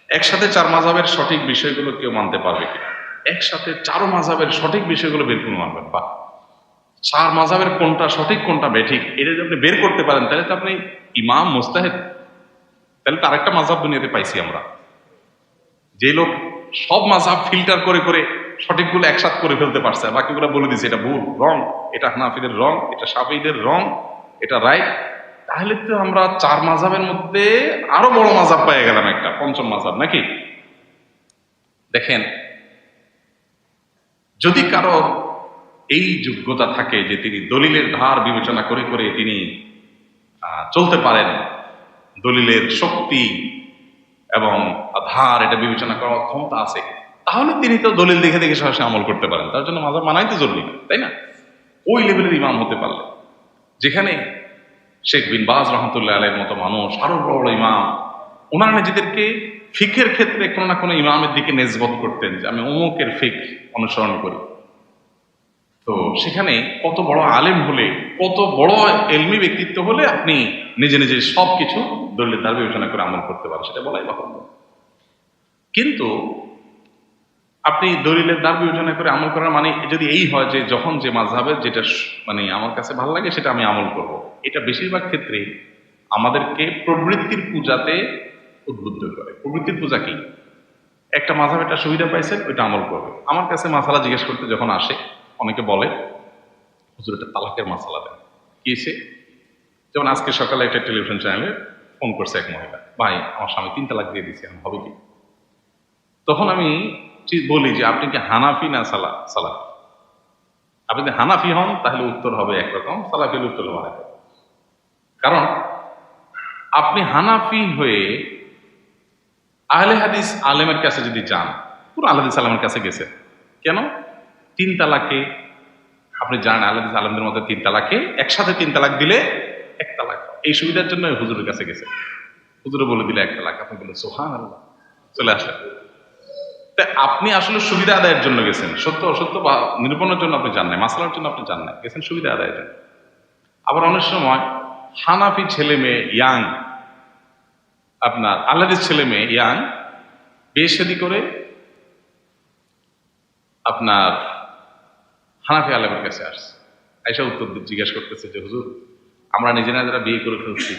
একসাথে চার মাযহাবের সঠিক বিষয়গুলো কেউ মানতে পারবে কিনা? একসাথে চারো মাযহাবের সঠিক বিষয়গুলো বের করে মানবেন, বাহ! চার মাযহাবের কোনটা সঠিক কোনটা বেঠিক এটা যদি আপনি বের করতে পারেন তাহলে তো আপনি ইমাম মুজতাহিদ। তাহলে তো আরেকটা মাযহাব দুনিয়াতে পাইছি আমরা, যে লোক সব মাযহাব ফিল্টার করে করে সঠিকগুলো একসাথ করে ফেলতে পারছে, আর বাকিগুলো বলে দিচ্ছে এটা ভুল, রং, এটা হানাফিদের রং, এটা শাফিঈদের রং, এটা রাইট। তাহলে তো আমরা চার মাযহাবের মধ্যে আরো বড় মাযহাব পেয়ে গেলাম, একটা পঞ্চম মাযহাব নাকি? দেখেন, যদি কারো এই যোগ্যতা থাকে যে তিনি দলিলের ধার বিবেচনা করে করে তিনি চলতে পারেন, দলিলের শক্তি এবং ধার এটা বিবেচনা করার ক্ষমতা আছে, তাহলে তিনি তো দলিল দেখে দেখে সরাসরি আমল করতে পারেন। তার জন্য মাযহাব মানাই তো জরুরি না, তাই না? ওই লেভেলের ইমাম হতে পারলে, যেখানে শেখ বিন বাজ রহমতুল্লাহ আলাইহির মতো মানুষ, আরো বড় বড় ইমাম, ওনারা নিজেদেরকে ফিকের ক্ষেত্রে কোনো না কোনো ইমামের দিকে নেসবত করতেন যে আমি অমুকের ফিক অনুসরণ করি। তো সেখানে কত বড় আলেম হলে, কত বড় এলমি ব্যক্তিত্ব হলে আপনি নিজে নিজে সবকিছু দলিলের ধার বিবেচনা করে আমল করতে পারেন, সেটা বলাই বাহুল্য। কিন্তু আপনি দলিলের দ্বার বিবেচনা করে আমল করার মানে যদি এই হয় যে যখন যে মাযহাবের যেটা মানে আমার কাছে ভালো লাগে সেটা আমি আমল করব, এটা বেশিরভাগ ক্ষেত্রে আমাদেরকে প্রবৃত্তির পূজাতে উদ্বুদ্ধ করে। প্রবৃত্তির পূজা কি? একটা মাযহাব একটা সুবিধা পাইছেন, ওইটা আমল করবে। আমার কাছে মাসালা জিজ্ঞেস করতে যখন আসে, অনেকে বলে হুজুর এটা তালাকের মাসালা দেন কি হয়েছে। যেমন আজকে সকালে একটা টেলিভিশন চ্যানেলে ফোন করছে এক মহিলা, ভাই আমার স্বামী 3 তালাক দিয়ে দিচ্ছে, এখন হবে কি? তখন আমি বলি যে আপনি কি হানাফি না সালাফি? আপনি যদি হানাফি হন তাহলে উত্তর হবে একরকম, সালাফির উত্তর হবে আরেক। কারণ আপনি হানাফি হয়ে আহলে হাদিস আলেমের কাছে যদি যান, পুরো আহলে হাদিস আলেমের কাছে গেছে কেন? 3 তালাকে আপনি জানেন আহলে হাদিস আলেমদের মধ্যে 3 তালাকে একসাথে 3 তালাক দিলে 1 তালাক, এই সুবিধার জন্য হুজুরের কাছে গেছে। হুজুরে বলে দিলে 1 তালাক, আপনি বললেন সুবহানাল্লাহ, চলে আসলেন। আপনি আসলে সুবিধা আদায়ের জন্য গেছেন, সত্য অসত্য বা নিরূপণের জন্য আপনি জান নাই, মাসলার জন্য আপনি জান নাই, গেছেন সুবিধা আদায়ের জন্য। আবার অনেক সময় হানাফি ছেলে মেয়ে ইয়াং, আপনার আহলাদিস ছেলে মেয়ে ইয়াং, বিয়ে শাদী করে আপনার হানাফি আলেমের কাছে আসছে, আইসা উত্তর জিজ্ঞেস করতেছে যে হুজুর আমরা নিজেরা যারা বিয়ে করে ফেলছি,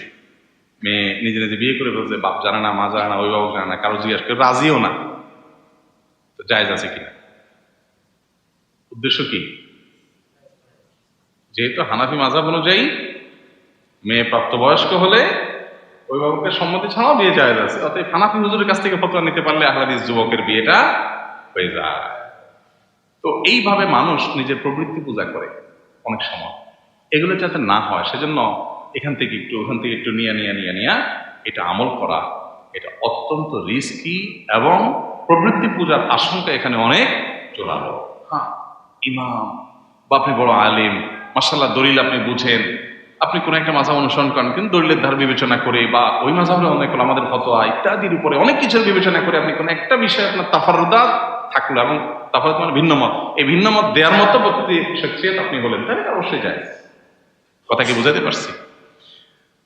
মেয়ে নিজে নিজে বিয়ে করে ফেলছে, বাপ জানে না, মা জানে না, অভিভাবক জানে না, কারো জিজ্ঞেস করে রাজিও না, তো জায়েজ আছে কিনা? উদ্দেশ্য কি? যেহেতু হানাফি মাযহাব অনুযায়ী মেয়ে প্রাপ্তবয়স্ক হলে অভিভাবকের সম্মতি ছাড়াও বিয়ে জায়েজ আছে, অতএব হানাফি হুজুরের কাছ থেকে ফতোয়া নিতে পারলে আহলে হাদিস যুবকের বিয়েটা হয়ে যায়। তো এইভাবে মানুষ নিজের প্রবৃত্তি পূজা করে অনেক সময়, এগুলো যাতে না হয় সেজন্য এখান থেকে একটু ওখান থেকে একটু নিয়ে এটা আমল করা, এটা অত্যন্ত রিস্কি এবং প্রবৃত্তি পূজার আশঙ্কা এখানে অনেক জোরালো। হ্যাঁ, ইমাম বা আপনি বড় আলিম, মাশাআল্লাহ দলিল আপনি বুঝেন, আপনি কোন একটা মাযহাব অনুসরণ করেন, কিন্তু দলিলের ধার বিবেচনা করে বা ওই মাযহাবের অনেক আমাদের ফতোয়া ইত্যাদির উপরে অনেক কিছুর বিবেচনা করে আপনি কোন একটা বিষয়ে আপনার তাফারুদাত থাকলো, এবং তাফারুদ মানে ভিন্ন মত, এই ভিন্ন মত দেওয়ার মতো প্রতি শখসিয়ত আপনি বলেন, তাহলে অবশ্যই যায়। কথা কি বুঝাতে পারছি?